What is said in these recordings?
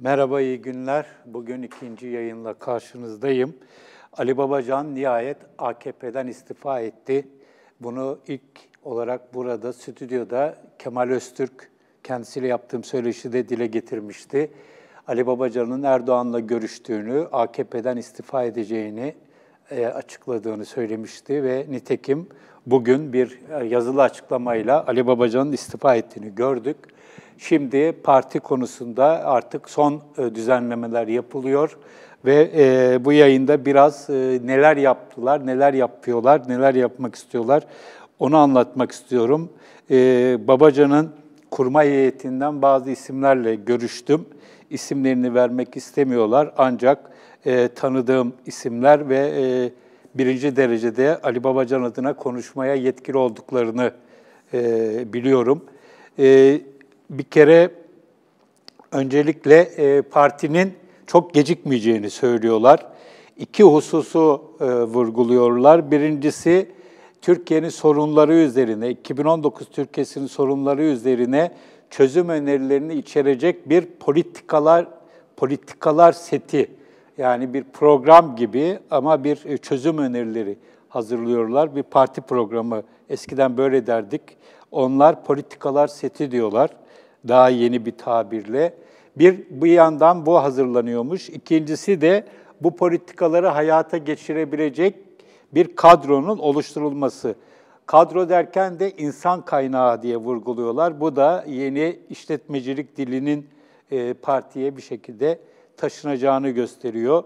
Merhaba, iyi günler. Bugün ikinci yayınla karşınızdayım. Ali Babacan nihayet AKP'den istifa etti. Bunu ilk olarak burada, stüdyoda Kemal Öztürk kendisiyle yaptığım söyleşide dile getirmişti. Ali Babacan'ın Erdoğan'la görüştüğünü, AKP'den istifa edeceğini açıkladığını söylemişti ve nitekim bugün bir yazılı açıklamayla Ali Babacan'ın istifa ettiğini gördük. Şimdi parti konusunda artık son düzenlemeler yapılıyor ve bu yayında biraz neler yaptılar, neler yapıyorlar, neler yapmak istiyorlar onu anlatmak istiyorum. Babacan'ın kurmay heyetinden bazı isimlerle görüştüm. İsimlerini vermek istemiyorlar ancak tanıdığım isimler ve birinci derecede Ali Babacan adına konuşmaya yetkili olduklarını biliyorum. Bir kere öncelikle partinin çok gecikmeyeceğini söylüyorlar. İki hususu vurguluyorlar. Birincisi Türkiye'nin sorunları üzerine, 2019 Türkiye'sinin sorunları üzerine çözüm önerilerini içerecek bir politikalar seti, yani bir program gibi ama bir çözüm önerileri hazırlıyorlar. Bir parti programı, eskiden böyle derdik. Onlar politikalar seti diyorlar. Daha yeni bir tabirle. Bir yandan bu hazırlanıyormuş. İkincisi de bu politikaları hayata geçirebilecek bir kadronun oluşturulması. Kadro derken de insan kaynağı diye vurguluyorlar. Bu da yeni işletmecilik dilinin partiye bir şekilde taşınacağını gösteriyor.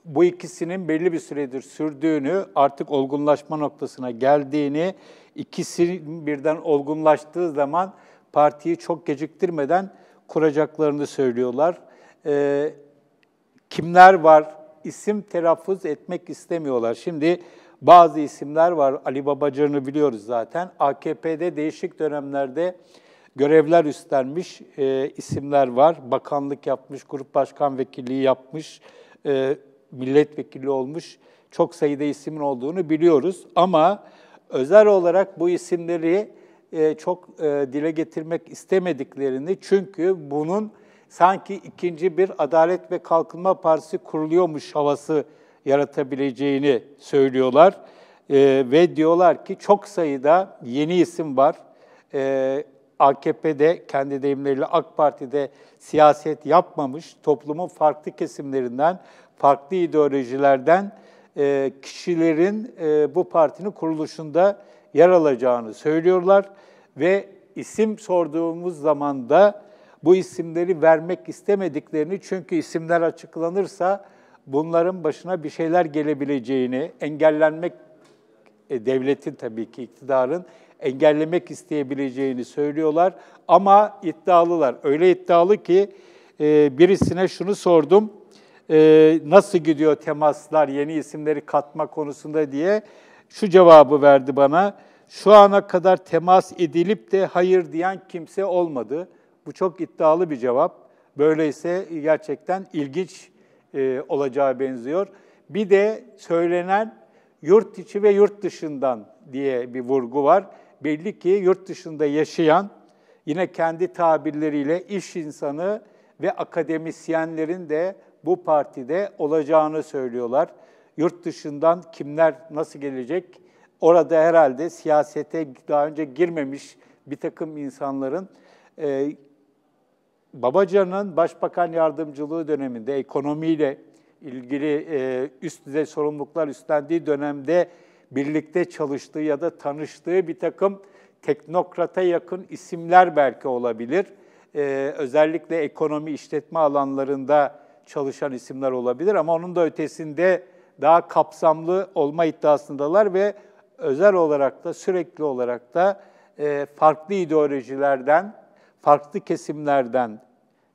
Bu ikisinin belli bir süredir sürdüğünü, artık olgunlaşma noktasına geldiğini, ikisi birden olgunlaştığı zaman partiyi çok geciktirmeden kuracaklarını söylüyorlar. Kimler var? İsim telaffuz etmek istemiyorlar. Şimdi bazı isimler var. Ali Babacan'ı biliyoruz zaten. AKP'de değişik dönemlerde görevler üstlenmiş isimler var. Bakanlık yapmış, grup başkan vekilliği yapmış, milletvekili olmuş. Çok sayıda isimin olduğunu biliyoruz. Ama özel olarak bu isimleri çok dile getirmek istemediklerini, çünkü bunun sanki ikinci bir Adalet ve Kalkınma Partisi kuruluyormuş havası yaratabileceğini söylüyorlar. Ve diyorlar ki çok sayıda yeni isim var. AKP'de, kendi deyimleriyle AK Parti'de siyaset yapmamış, toplumun farklı kesimlerinden, farklı ideolojilerden kişilerin bu partinin kuruluşunda yer alacağını söylüyorlar. Ve isim sorduğumuz zaman da bu isimleri vermek istemediklerini, çünkü isimler açıklanırsa bunların başına bir şeyler gelebileceğini, engellenmek, devletin tabii ki iktidarın engellemek isteyebileceğini söylüyorlar. Ama iddialılar, öyle iddialı ki birisine şunu sordum, nasıl gidiyor temaslar yeni isimleri katma konusunda diye, şu cevabı verdi bana: şu ana kadar temas edilip de hayır diyen kimse olmadı. Bu çok iddialı bir cevap. Böyleyse gerçekten ilginç olacağı benziyor. Bir de söylenen yurt içi ve yurt dışından diye bir vurgu var. Belli ki yurt dışında yaşayan, yine kendi tabirleriyle iş insanı ve akademisyenlerin de bu partide olacağını söylüyorlar. Yurt dışından kimler, nasıl gelecek? Orada herhalde siyasete daha önce girmemiş bir takım insanların, Babacan'ın başbakan yardımcılığı döneminde ekonomiyle ilgili üst düzey sorumluluklar üstlendiği dönemde birlikte çalıştığı ya da tanıştığı bir takım teknokrata yakın isimler belki olabilir. Özellikle ekonomi, işletme alanlarında çalışan isimler olabilir ama onun da ötesinde daha kapsamlı olma iddiasındalar ve özel olarak da, sürekli olarak da farklı ideolojilerden, farklı kesimlerden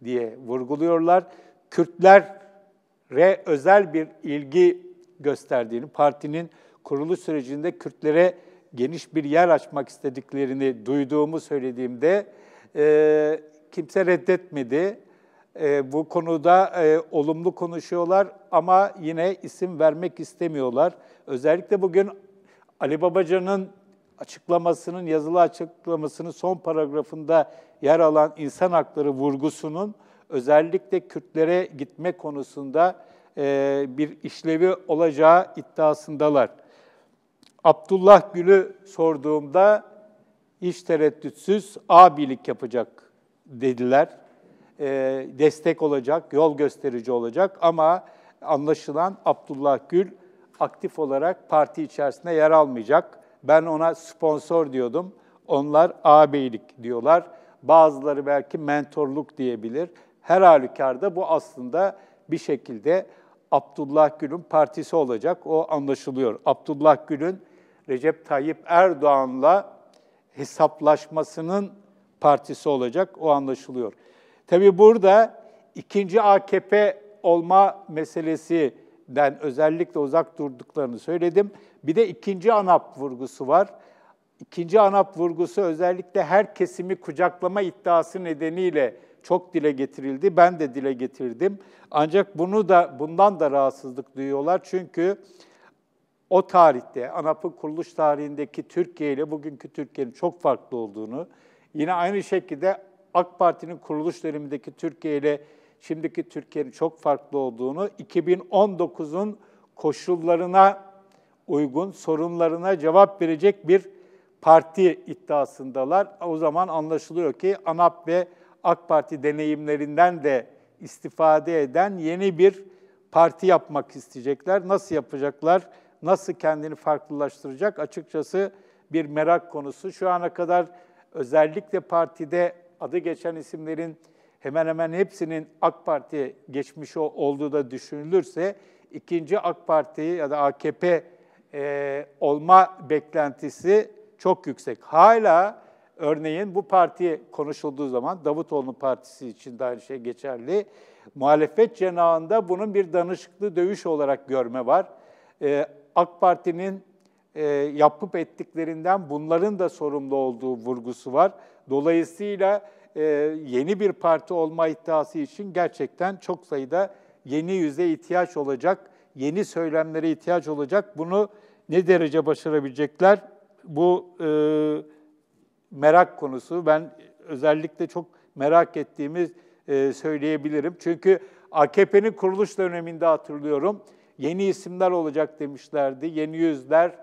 diye vurguluyorlar. Kürtlere özel bir ilgi gösterdiğini, partinin kuruluş sürecinde Kürtlere geniş bir yer açmak istediklerini duyduğumu söylediğimde kimse reddetmedi. Bu konuda olumlu konuşuyorlar ama yine isim vermek istemiyorlar. Özellikle bugün Ali Babacan'ın açıklamasının, yazılı açıklamasının son paragrafında yer alan insan hakları vurgusunun özellikle Kürtlere gitme konusunda bir işlevi olacağı iddiasındalar. Abdullah Gül'ü sorduğumda hiç tereddütsüz abilik yapacak dediler. Destek olacak, yol gösterici olacak ama anlaşılan Abdullah Gül aktif olarak parti içerisinde yer almayacak. Ben ona sponsor diyordum. Onlar ağabeylik diyorlar. Bazıları belki mentorluk diyebilir. Her halükarda bu aslında bir şekilde Abdullah Gül'ün partisi olacak. O anlaşılıyor. Abdullah Gül'ün Recep Tayyip Erdoğan'la hesaplaşmasının partisi olacak. O anlaşılıyor. Tabii burada ikinci AKP olma meselesinden özellikle uzak durduklarını söyledim. Bir de ikinci ANAP vurgusu var. İkinci ANAP vurgusu özellikle her kesimi kucaklama iddiası nedeniyle çok dile getirildi. Ben de dile getirdim. Ancak bundan da rahatsızlık duyuyorlar. Çünkü o tarihte, ANAP'ın kuruluş tarihindeki Türkiye ile bugünkü Türkiye'nin çok farklı olduğunu, yine aynı şekilde AK Parti'nin kuruluş dönemindeki Türkiye ile şimdiki Türkiye'nin çok farklı olduğunu, 2019'un koşullarına uygun, sorunlarına cevap verecek bir parti iddiasındalar. O zaman anlaşılıyor ki ANAP ve AK Parti deneyimlerinden de istifade eden yeni bir parti yapmak isteyecekler. Nasıl yapacaklar? Nasıl kendini farklılaştıracak? Açıkçası bir merak konusu. Şu ana kadar özellikle partide adı geçen isimlerin hemen hemen hepsinin AK Parti geçmişi olduğu da düşünülürse, ikinci AK Parti ya da AKP olma beklentisi çok yüksek. Hala örneğin bu parti konuşulduğu zaman, Davutoğlu'nun partisi için de aynı şey geçerli, muhalefet cenahında bunun bir danışıklı dövüş olarak görme var. AK Parti'nin yapıp ettiklerinden bunların da sorumlu olduğu vurgusu var. Dolayısıyla yeni bir parti olma iddiası için gerçekten çok sayıda yeni yüze ihtiyaç olacak, yeni söylemlere ihtiyaç olacak. Bunu ne derece başarabilecekler? Bu merak konusu. Ben özellikle çok merak ettiğimi söyleyebilirim. Çünkü AKP'nin kuruluş döneminde hatırlıyorum, yeni isimler olacak demişlerdi. Yeni yüzler,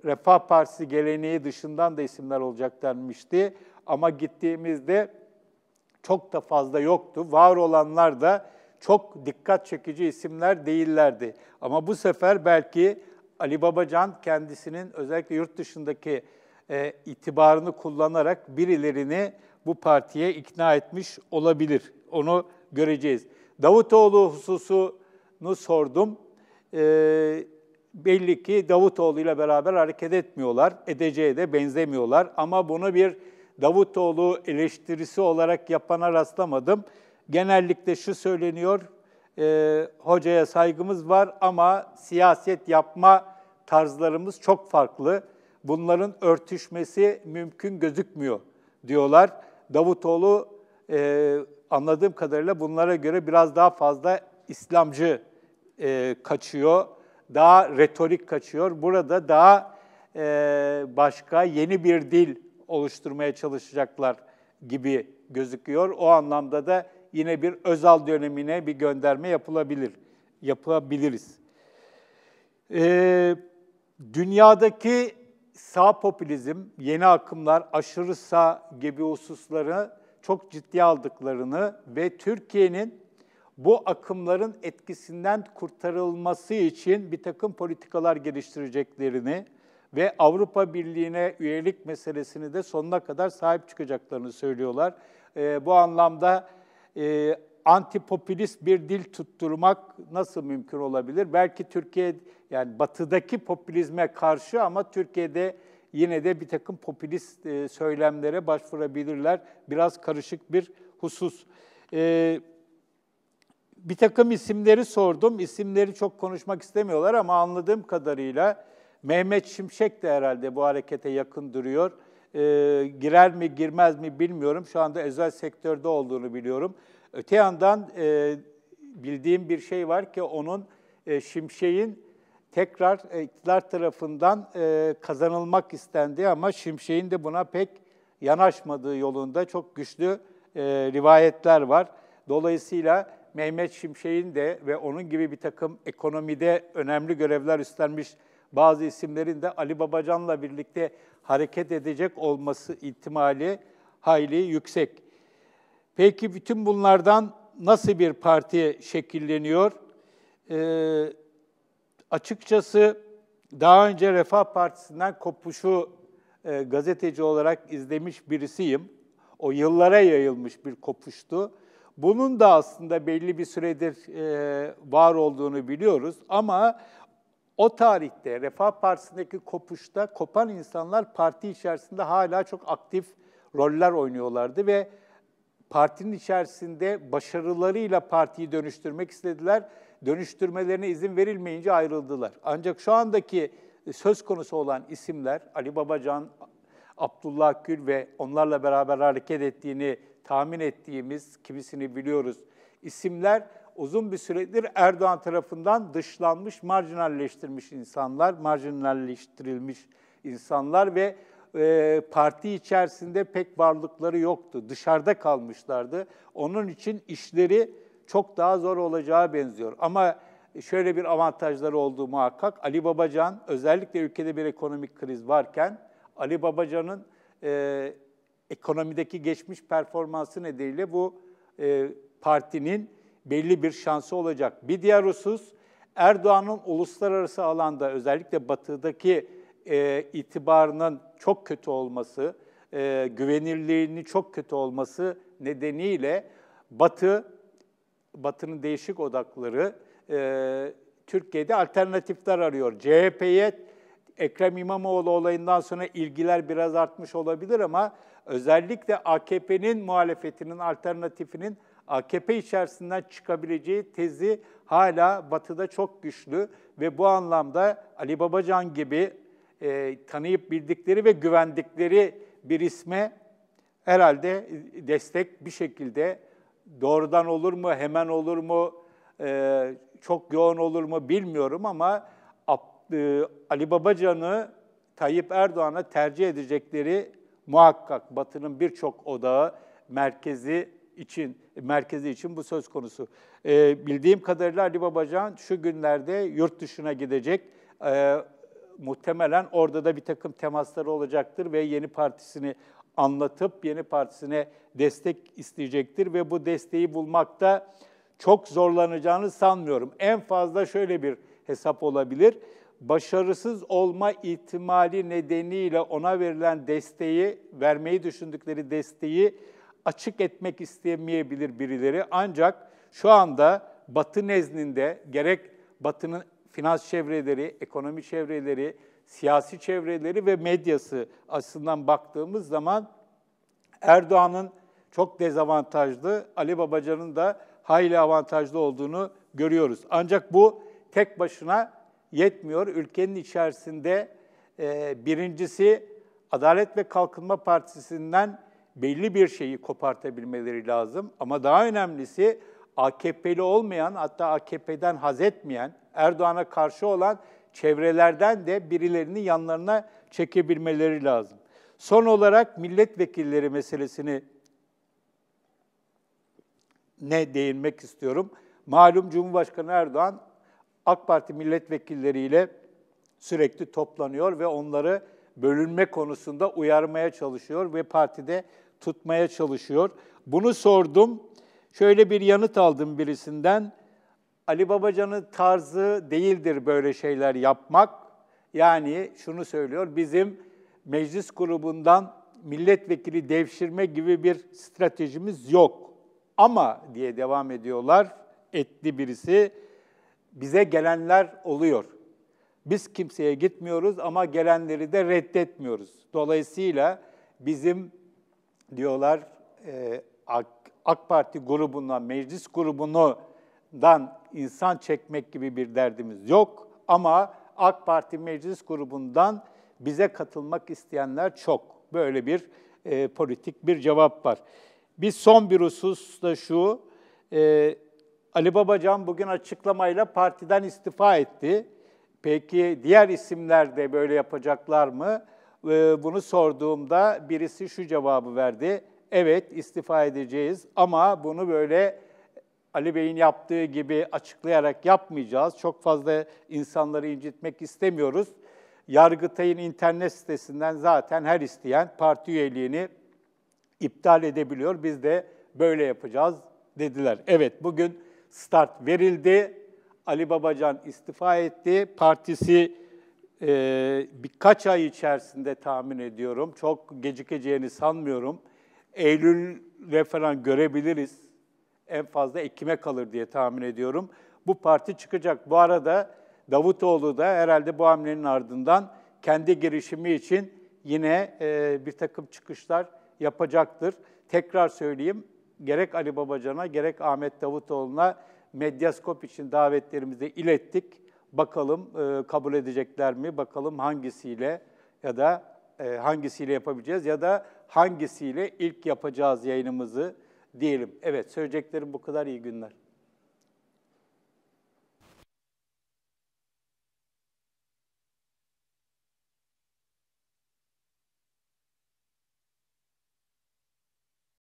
Refah Partisi geleneği dışından da isimler olacak denmişti. Ama gittiğimizde çok da fazla yoktu. Var olanlar da çok dikkat çekici isimler değillerdi. Ama bu sefer belki Ali Babacan kendisinin özellikle yurt dışındaki itibarını kullanarak birilerini bu partiye ikna etmiş olabilir. Onu göreceğiz. Davutoğlu hususunu sordum. Belli ki Davutoğlu ile beraber hareket etmiyorlar. Edeceğe de benzemiyorlar. Ama bunu bir Davutoğlu eleştirisi olarak yapana rastlamadım. Genellikle şu söyleniyor, hocaya saygımız var ama siyaset yapma tarzlarımız çok farklı. Bunların örtüşmesi mümkün gözükmüyor diyorlar. Davutoğlu anladığım kadarıyla bunlara göre biraz daha fazla İslamcı kaçıyor, daha retorik kaçıyor. Burada daha başka yeni bir dil oluşturmaya çalışacaklar gibi gözüküyor. O anlamda da yine bir Özal dönemine bir gönderme yapabiliriz. Dünyadaki sağ popülizm, yeni akımlar, aşırı sağ gibi hususları çok ciddiye aldıklarını ve Türkiye'nin bu akımların etkisinden kurtarılması için bir takım politikalar geliştireceklerini ve Avrupa Birliği'ne üyelik meselesini de sonuna kadar sahip çıkacaklarını söylüyorlar. Bu anlamda antipopülist bir dil tutturmak nasıl mümkün olabilir? Belki Türkiye, yani batıdaki popülizme karşı ama Türkiye'de yine de bir takım popülist söylemlere başvurabilirler. Biraz karışık bir husus. Bir takım isimleri sordum. İsimleri çok konuşmak istemiyorlar ama anladığım kadarıyla Mehmet Şimşek de herhalde bu harekete yakın duruyor. Girer mi girmez mi bilmiyorum. Şu anda özel sektörde olduğunu biliyorum. Öte yandan bildiğim bir şey var ki onun Şimşek'in tekrar iktidar tarafından kazanılmak istendi ama Şimşek'in de buna pek yanaşmadığı yolunda çok güçlü rivayetler var. Dolayısıyla Mehmet Şimşek'in de ve onun gibi bir takım ekonomide önemli görevler üstlenmiş bazı isimlerin de Ali Babacan'la birlikte hareket edecek olması ihtimali hayli yüksek. Peki bütün bunlardan nasıl bir parti şekilleniyor? Açıkçası daha önce Refah Partisi'nden kopuşu gazeteci olarak izlemiş birisiyim. O yıllara yayılmış bir kopuştu. Bunun da aslında belli bir süredir var olduğunu biliyoruz ama o tarihte Refah Partisi'ndeki kopuşta kopan insanlar parti içerisinde hala çok aktif roller oynuyorlardı ve partinin içerisinde başarılarıyla partiyi dönüştürmek istediler. Dönüştürmelerine izin verilmeyince ayrıldılar. Ancak şu andaki söz konusu olan isimler, Ali Babacan, Abdullah Gül ve onlarla beraber hareket ettiğini tahmin ettiğimiz, kimisini biliyoruz, isimler uzun bir süredir Erdoğan tarafından dışlanmış, marjinalleştirilmiş insanlar ve parti içerisinde pek varlıkları yoktu. Dışarıda kalmışlardı. Onun için işleri çok daha zor olacağı benziyor. Ama şöyle bir avantajları olduğu muhakkak. Ali Babacan, özellikle ülkede bir ekonomik kriz varken, Ali Babacan'ın ekonomideki geçmiş performansı nedeniyle bu partinin belli bir şansı olacak. Bir diğer husus, Erdoğan'ın uluslararası alanda, özellikle batıdaki itibarının çok kötü olması, güvenilirliğinin çok kötü olması nedeniyle Batı'nın değişik odakları Türkiye'de alternatifler arıyor. CHP'ye Ekrem İmamoğlu olayından sonra ilgiler biraz artmış olabilir ama özellikle AKP'nin muhalefetinin, alternatifinin AKP içerisinden çıkabileceği tezi hala Batı'da çok güçlü ve bu anlamda Ali Babacan gibi tanıyıp bildikleri ve güvendikleri bir isme herhalde destek bir şekilde doğrudan olur mu, hemen olur mu, çok yoğun olur mu bilmiyorum ama Ali Babacan'ı Tayyip Erdoğan'a tercih edecekleri muhakkak. Batı'nın birçok odağı merkezi için bu söz konusu. Bildiğim kadarıyla Ali Babacan şu günlerde yurt dışına gidecek. Muhtemelen orada da bir takım temasları olacaktır ve yeni partisini anlatıp yeni partisine destek isteyecektir ve bu desteği bulmakta çok zorlanacağını sanmıyorum. En fazla şöyle bir hesap olabilir. Başarısız olma ihtimali nedeniyle ona verilen desteği, vermeyi düşündükleri desteği açık etmek istemeyebilir birileri. Ancak şu anda Batı nezdinde gerek Batı'nın finans çevreleri, ekonomi çevreleri, siyasi çevreleri ve medyası açısından baktığımız zaman Erdoğan'ın çok dezavantajlı, Ali Babacan'ın da hayli avantajlı olduğunu görüyoruz. Ancak bu tek başına yetmiyor. Ülkenin içerisinde birincisi Adalet ve Kalkınma Partisi'nden belli bir şeyi kopartabilmeleri lazım. Ama daha önemlisi AKP'li olmayan, hatta AKP'den haz etmeyen, Erdoğan'a karşı olan çevrelerden de birilerini yanlarına çekebilmeleri lazım. Son olarak milletvekilleri meselesini değinmek istiyorum. Malum Cumhurbaşkanı Erdoğan AK Parti milletvekilleriyle sürekli toplanıyor ve onları bölünme konusunda uyarmaya çalışıyor ve partide tutmaya çalışıyor. Bunu sordum. Şöyle bir yanıt aldım birisinden. Ali Babacan'ın tarzı değildir böyle şeyler yapmak. Yani şunu söylüyor, bizim meclis grubundan milletvekili devşirme gibi bir stratejimiz yok. Ama diye devam ediyorlar, etli birisi, bize gelenler oluyor. Biz kimseye gitmiyoruz ama gelenleri de reddetmiyoruz. Dolayısıyla bizim diyorlar AK Parti grubundan, meclis grubundan insan çekmek gibi bir derdimiz yok. Ama AK Parti meclis grubundan bize katılmak isteyenler çok. Böyle bir politik bir cevap var. Son bir husus da şu, Ali Babacan bugün açıklamayla partiden istifa etti. Peki diğer isimler de böyle yapacaklar mı? Bunu sorduğumda birisi şu cevabı verdi. Evet, istifa edeceğiz ama bunu böyle Ali Bey'in yaptığı gibi açıklayarak yapmayacağız. Çok fazla insanları incitmek istemiyoruz. Yargıtay'ın internet sitesinden zaten her isteyen parti üyeliğini iptal edebiliyor. Biz de böyle yapacağız dediler. Evet, bugün start verildi. Ali Babacan istifa etti. Partisi birkaç ay içerisinde tahmin ediyorum. Çok gecikeceğini sanmıyorum. Eylül'e falan görebiliriz. En fazla Ekim'e kalır diye tahmin ediyorum. Bu parti çıkacak. Bu arada Davutoğlu da herhalde bu hamlenin ardından kendi girişimi için yine bir takım çıkışlar yapacaktır. Tekrar söyleyeyim, gerek Ali Babacan'a gerek Ahmet Davutoğlu'na Medyaskop için davetlerimizi ilettik. Bakalım kabul edecekler mi? Bakalım hangisiyle ya da hangisiyle yapabileceğiz ya da hangisiyle ilk yapacağız yayınımızı diyelim. Evet, söyleyeceklerim bu kadar. İyi günler.